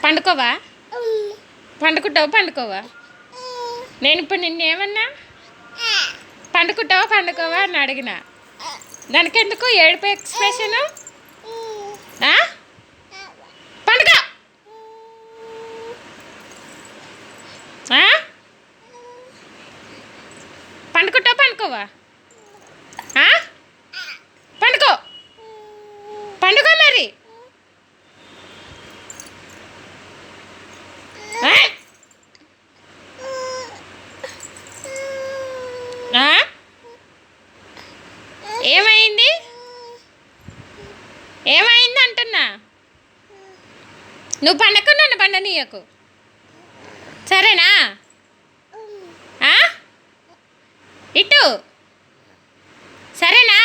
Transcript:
పండుకోవా? పండుకుంటావా పండుకోవా? నేను ఇప్పుడు నిన్నేమన్నా పండుకుంటావా పండుకోవా అని అడిగిన. దానికి ఎందుకు ఏడుపు ఎక్స్ప్రెషను? పండుకో. పండుకుంటావా పండుకోవా? పండుకో. పండుకో మరి. ఏమైంది? ఏమైంది అంటున్నా. నువ్వు పండకున్నా పండనీయకు, సరేనా? ఇటు సరేనా?